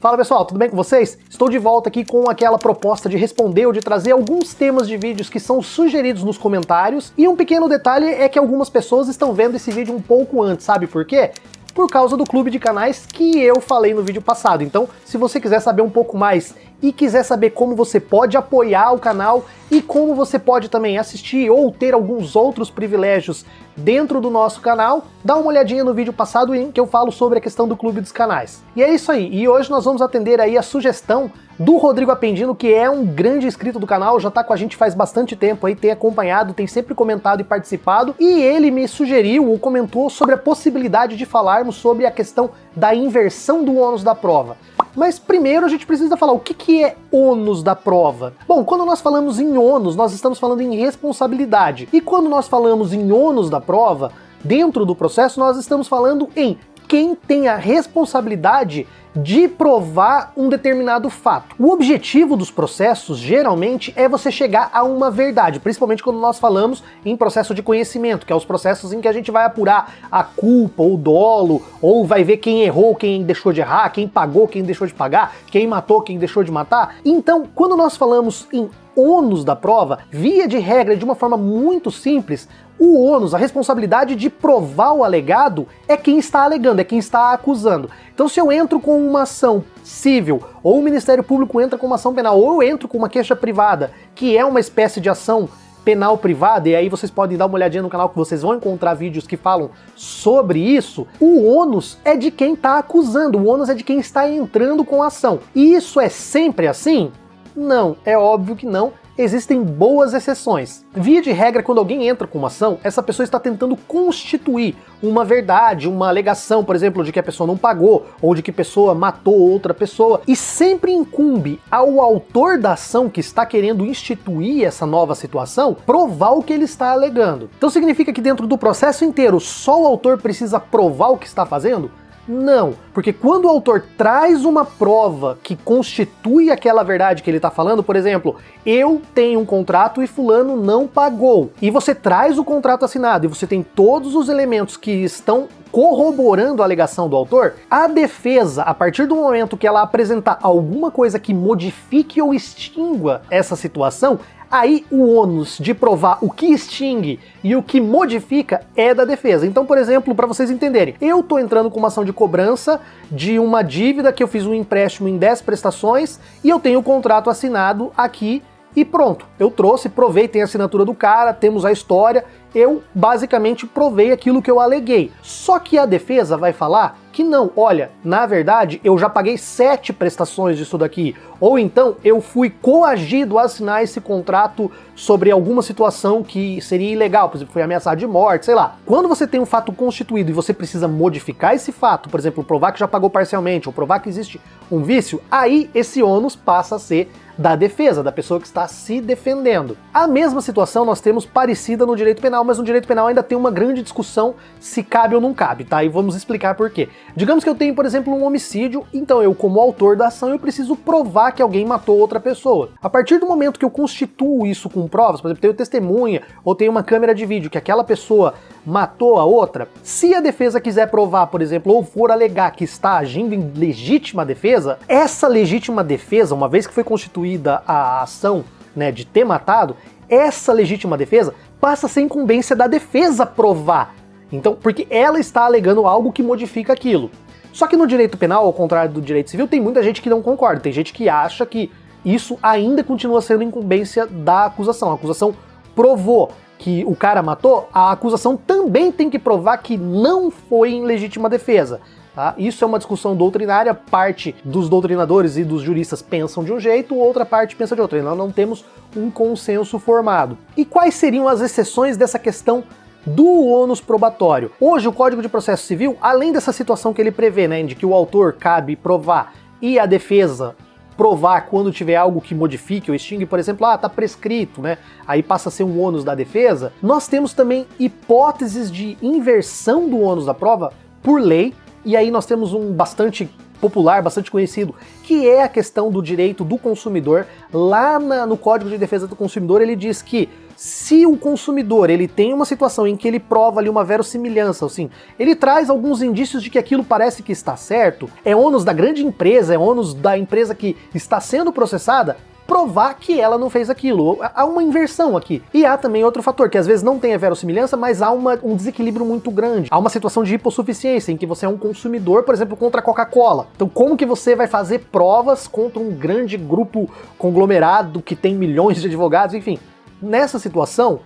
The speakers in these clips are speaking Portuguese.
Fala pessoal, tudo bem com vocês? Estou de volta aqui com aquela proposta de responder ou de trazer alguns temas de vídeos que são sugeridos nos comentários. E um pequeno detalhe é que algumas pessoas estão vendo esse vídeo um pouco antes, sabe por quê? Por causa do clube de canais que eu falei no vídeo passado. Então, se você quiser saber um pouco mais e quiser saber como você pode apoiar o canal e como você pode também assistir ou ter alguns outros privilégios dentro do nosso canal, dá uma olhadinha no vídeo passado em que eu falo sobre a questão do clube dos canais. E é isso aí, e hoje nós vamos atender aí a sugestão do Rodrigo Apendino, que é um grande inscrito do canal, já tá com a gente faz bastante tempo aí, tem acompanhado, tem sempre comentado e participado, e ele me sugeriu ou comentou sobre a possibilidade de falarmos sobre a questão da inversão do ônus da prova. Mas primeiro a gente precisa falar o que é ônus da prova. Bom, quando nós falamos em ônus, nós estamos falando em responsabilidade. E quando nós falamos em ônus da prova, dentro do processo, nós estamos falando em quem tem a responsabilidade de provar um determinado fato. O objetivo dos processos, geralmente, é você chegar a uma verdade, principalmente quando nós falamos em processo de conhecimento, que é os processos em que a gente vai apurar a culpa, ou o dolo, ou vai ver quem errou, quem deixou de errar, quem pagou, quem deixou de pagar, quem matou, quem deixou de matar. Então, quando nós falamos em ônus da prova, via de regra, de uma forma muito simples, o ônus, a responsabilidade de provar o alegado é quem está alegando, é quem está acusando. Então se eu entro com uma ação civil, ou o Ministério Público entra com uma ação penal, ou eu entro com uma queixa privada, que é uma espécie de ação penal privada, e aí vocês podem dar uma olhadinha no canal que vocês vão encontrar vídeos que falam sobre isso, o ônus é de quem está acusando, o ônus é de quem está entrando com a ação. E isso é sempre assim? Não, é óbvio que não. Existem boas exceções. Via de regra, quando alguém entra com uma ação, essa pessoa está tentando constituir uma verdade, uma alegação, por exemplo, de que a pessoa não pagou, ou de que a pessoa matou outra pessoa, e sempre incumbe ao autor da ação que está querendo instituir essa nova situação, provar o que ele está alegando. Então significa que dentro do processo inteiro, só o autor precisa provar o que está fazendo? Não, porque quando o autor traz uma prova que constitui aquela verdade que ele está falando, por exemplo, eu tenho um contrato e fulano não pagou, e você traz o contrato assinado e você tem todos os elementos que estão corroborando a alegação do autor, a defesa, a partir do momento que ela apresentar alguma coisa que modifique ou extingua essa situação, aí o ônus de provar o que extingue e o que modifica é da defesa. Então, por exemplo, para vocês entenderem, eu tô entrando com uma ação de cobrança de uma dívida que eu fiz um empréstimo em 10 prestações e eu tenho o contrato assinado aqui e pronto. Eu trouxe, provei, tem a assinatura do cara, temos a história, eu basicamente provei aquilo que eu aleguei. Só que a defesa vai falar que não, olha, na verdade eu já paguei 7 prestações disso daqui, ou então eu fui coagido a assinar esse contrato sobre alguma situação que seria ilegal, por exemplo, foi ameaçado de morte, sei lá. Quando você tem um fato constituído e você precisa modificar esse fato, por exemplo, provar que já pagou parcialmente, ou provar que existe um vício, aí esse ônus passa a ser da defesa, da pessoa que está se defendendo. A mesma situação nós temos parecida no direito penal, mas no direito penal ainda tem uma grande discussão se cabe ou não cabe, tá? E vamos explicar por quê. Digamos que eu tenho, por exemplo, um homicídio, então eu, como autor da ação, eu preciso provar que alguém matou outra pessoa. A partir do momento que eu constituo isso com provas, por exemplo, tenho testemunha, ou tenho uma câmera de vídeo que aquela pessoa matou a outra, se a defesa quiser provar, por exemplo, ou for alegar que está agindo em legítima defesa, essa legítima defesa, uma vez que foi constituída a ação, né, de ter matado, essa legítima defesa passa a ser incumbência da defesa provar. Então, porque ela está alegando algo que modifica aquilo. Só que no direito penal, ao contrário do direito civil, tem muita gente que não concorda, tem gente que acha que isso ainda continua sendo incumbência da acusação. A acusação provou que o cara matou, a acusação também tem que provar que não foi em legítima defesa. Tá? Isso é uma discussão doutrinária, parte dos doutrinadores e dos juristas pensam de um jeito, outra parte pensa de outro. Nós não temos um consenso formado. E quais seriam as exceções dessa questão do ônus probatório? Hoje o Código de Processo Civil, além dessa situação que ele prevê, né, de que o autor cabe provar e a defesa provar quando tiver algo que modifique ou extingue, por exemplo, tá prescrito, né? Aí passa a ser um ônus da defesa. Nós temos também hipóteses de inversão do ônus da prova por lei, e aí nós temos um bastante popular, bastante conhecido, que é a questão do direito do consumidor. Lá no Código de Defesa do Consumidor ele diz que Se o consumidor ele tem uma situação em que ele prova ali uma verossimilhança, assim, ele traz alguns indícios de que aquilo parece que está certo, é ônus da grande empresa, é ônus da empresa que está sendo processada, provar que ela não fez aquilo. Há uma inversão aqui. E há também outro fator, que às vezes não tem a verossimilhança, mas há um desequilíbrio muito grande. Há uma situação de hipossuficiência, em que você é um consumidor, por exemplo, contra a Coca-Cola. Então como que você vai fazer provas contra um grande grupo conglomerado que tem milhões de advogados, enfim. Nessa situação,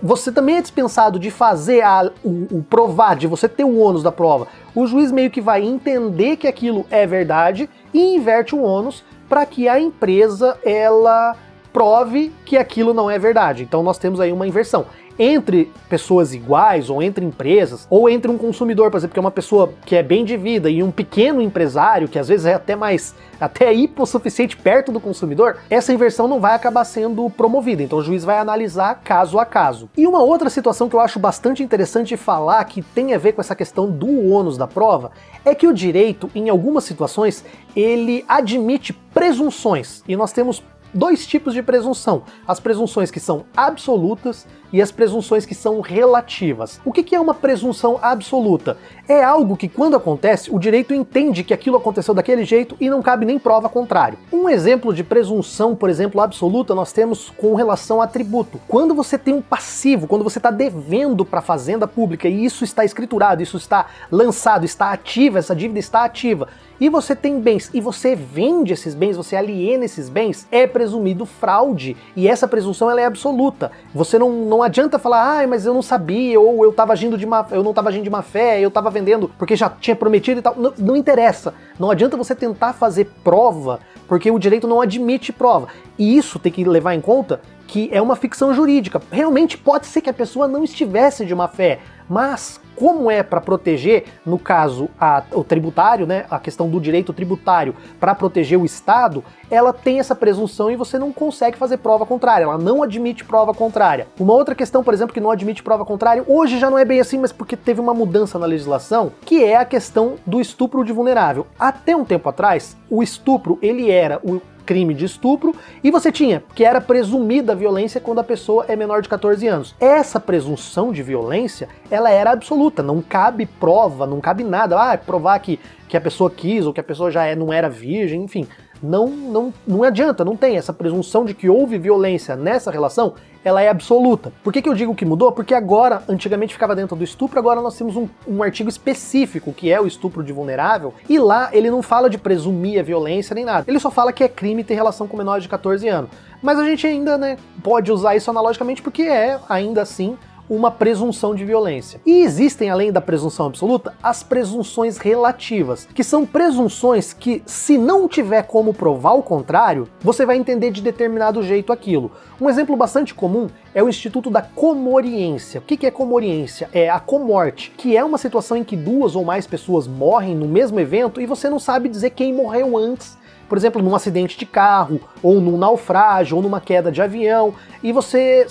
você também é dispensado de fazer o provar, de você ter o ônus da prova. O juiz meio que vai entender que aquilo é verdade e inverte o ônus para que a empresa ela prove que aquilo não é verdade. Então nós temos aí uma inversão. Entre pessoas iguais, ou entre empresas, ou entre um consumidor, por exemplo, que é uma pessoa que é bem de vida, e um pequeno empresário, que às vezes é até hipossuficiente perto do consumidor, essa inversão não vai acabar sendo promovida. Então o juiz vai analisar caso a caso. E uma outra situação que eu acho bastante interessante falar, que tem a ver com essa questão do ônus da prova, é que o direito, em algumas situações, ele admite presunções. E nós temos dois tipos de presunção: as presunções que são absolutas e as presunções que são relativas. O que é uma presunção absoluta? É algo que, quando acontece, o direito entende que aquilo aconteceu daquele jeito e não cabe nem prova contrário. Um exemplo de presunção, por exemplo, absoluta, nós temos com relação a tributo. Quando você tem um passivo, quando você está devendo para a fazenda pública e isso está escriturado, isso está lançado, está ativa, essa dívida está ativa, e você tem bens e você vende esses bens, você aliena esses bens, é presumido fraude, e essa presunção ela é absoluta. Você não adianta falar, mas eu não sabia, ou eu não estava agindo de má fé, eu estava vendendo porque já tinha prometido e tal. Não interessa. Não adianta você tentar fazer prova, porque o direito não admite prova. E isso tem que levar em conta que é uma ficção jurídica. Realmente pode ser que a pessoa não estivesse de má fé, mas como é para proteger, no caso, o tributário, né, a questão do direito tributário para proteger o Estado, ela tem essa presunção e você não consegue fazer prova contrária, ela não admite prova contrária. Uma outra questão, por exemplo, que não admite prova contrária, hoje já não é bem assim, mas porque teve uma mudança na legislação, que é a questão do estupro de vulnerável. Até um tempo atrás, o estupro, ele era o crime de estupro, e você tinha, que era presumida a violência quando a pessoa é menor de 14 anos. Essa presunção de violência, ela era absoluta, não cabe prova, não cabe nada, provar que a pessoa quis, ou que a pessoa não era virgem, enfim. Não adianta, não tem essa presunção de que houve violência nessa relação, ela é absoluta. Por que eu digo que mudou? Porque agora, antigamente ficava dentro do estupro, agora nós temos um artigo específico, que é o estupro de vulnerável, e lá ele não fala de presumir a violência nem nada, ele só fala que é crime ter relação com menores de 14 anos. Mas a gente ainda, pode usar isso analogicamente porque é, ainda assim, uma presunção de violência. E existem, além da presunção absoluta, as presunções relativas, que são presunções que, se não tiver como provar o contrário, você vai entender de determinado jeito aquilo. Um exemplo bastante comum é o Instituto da Comoriência. O que é comoriência? É a comorte, que é uma situação em que duas ou mais pessoas morrem no mesmo evento e você não sabe dizer quem morreu antes. Por exemplo, num acidente de carro, ou num naufrágio, ou numa queda de avião, e você,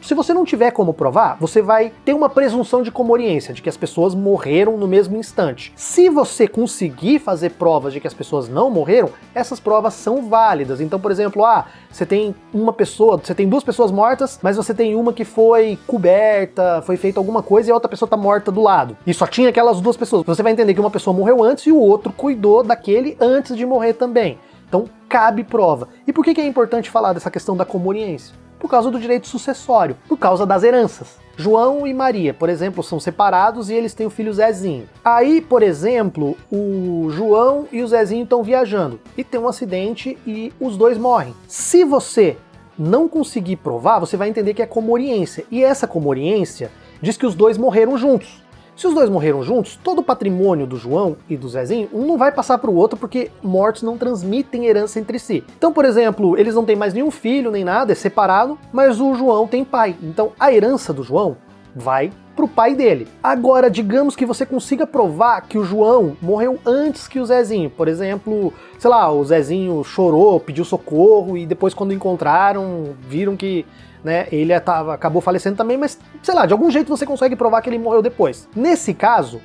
se você não tiver como provar, você vai ter uma presunção de comoriência, de que as pessoas morreram no mesmo instante. Se você conseguir fazer provas de que as pessoas não morreram, essas provas são válidas. Então, por exemplo, você tem duas pessoas mortas, mas você tem uma que foi coberta, foi feita alguma coisa e a outra pessoa tá morta do lado. E só tinha aquelas duas pessoas. Você vai entender que uma pessoa morreu antes e o outro cuidou daquele antes de morrer também. Então, cabe prova. E por que é importante falar dessa questão da comoriência? Por causa do direito sucessório, por causa das heranças. João e Maria, por exemplo, são separados e eles têm o filho Zezinho. Aí, por exemplo, o João e o Zezinho estão viajando e tem um acidente e os dois morrem. Se você não conseguir provar, você vai entender que é comoriência. E essa comoriência diz que os dois morreram juntos. Se os dois morreram juntos, todo o patrimônio do João e do Zezinho, um não vai passar para o outro porque mortos não transmitem herança entre si. Então, por exemplo, eles não têm mais nenhum filho nem nada, é separado, mas o João tem pai. Então, a herança do João vai pro pai dele. Agora, digamos que você consiga provar que o João morreu antes que o Zezinho. Por exemplo, o Zezinho chorou, pediu socorro e depois quando encontraram, viram que ele acabou falecendo também, mas, de algum jeito você consegue provar que ele morreu depois. Nesse caso,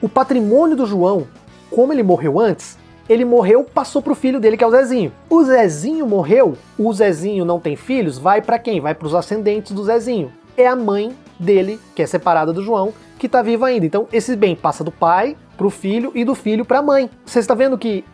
o patrimônio do João, como ele morreu antes, ele morreu, passou pro filho dele, que é o Zezinho. O Zezinho morreu, o Zezinho não tem filhos, vai pra quem? Vai pros ascendentes do Zezinho. É a mãe dele, que é separada do João, que tá viva ainda. Então esse bem passa do pai pro filho e do filho pra mãe. Você está vendo que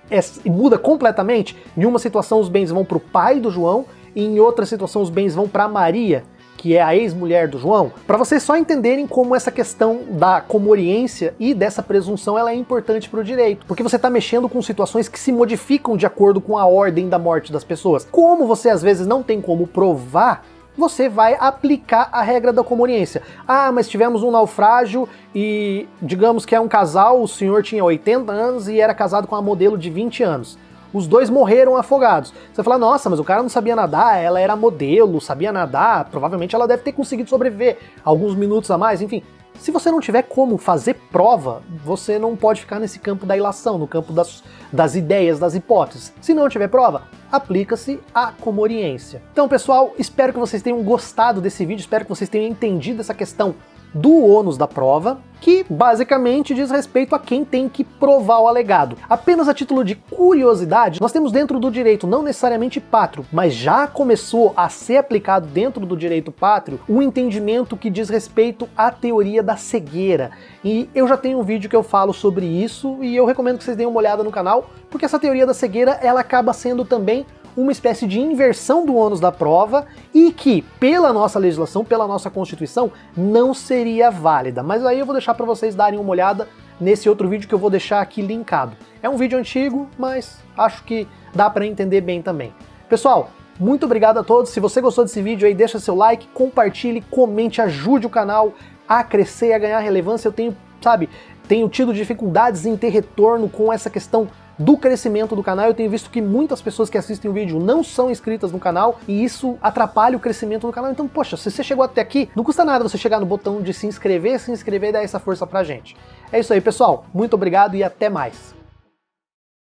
muda completamente? Em uma situação os bens vão pro pai do João e em outra situação os bens vão pra Maria, que é a ex-mulher do João, para vocês só entenderem como essa questão da comoriência e dessa presunção ela é importante para o direito, porque você está mexendo com situações que se modificam de acordo com a ordem da morte das pessoas. Como você às vezes não tem como provar, você vai aplicar a regra da comoriência. Ah, mas tivemos um naufrágio e digamos que é um casal, o senhor tinha 80 anos e era casado com uma modelo de 20 anos. Os dois morreram afogados. Você fala, nossa, mas o cara não sabia nadar, ela era modelo, sabia nadar, provavelmente ela deve ter conseguido sobreviver alguns minutos a mais, enfim. Se você não tiver como fazer prova, você não pode ficar nesse campo da ilação, no campo das ideias, das hipóteses. Se não tiver prova, aplica-se a comoriência. Então, pessoal, espero que vocês tenham gostado desse vídeo, espero que vocês tenham entendido essa questão do ônus da prova, que basicamente diz respeito a quem tem que provar o alegado. Apenas a título de curiosidade, nós temos dentro do direito não necessariamente pátrio, mas já começou a ser aplicado dentro do direito pátrio um entendimento que diz respeito à teoria da cegueira. E eu já tenho um vídeo que eu falo sobre isso e eu recomendo que vocês deem uma olhada no canal, porque essa teoria da cegueira ela acaba sendo também uma espécie de inversão do ônus da prova e que, pela nossa legislação, pela nossa Constituição, não seria válida. Mas aí eu vou deixar para vocês darem uma olhada nesse outro vídeo que eu vou deixar aqui linkado. É um vídeo antigo, mas acho que dá para entender bem também. Pessoal, muito obrigado a todos. Se você gostou desse vídeo aí, deixa seu like, compartilhe, comente, ajude o canal a crescer e a ganhar relevância. Eu tenho tido dificuldades em ter retorno com essa questão do crescimento do canal. Eu tenho visto que muitas pessoas que assistem o vídeo não são inscritas no canal e isso atrapalha o crescimento do canal. Então, poxa, se você chegou até aqui, não custa nada você chegar no botão de se inscrever e dar essa força pra gente. É isso aí, pessoal. Muito obrigado e até mais.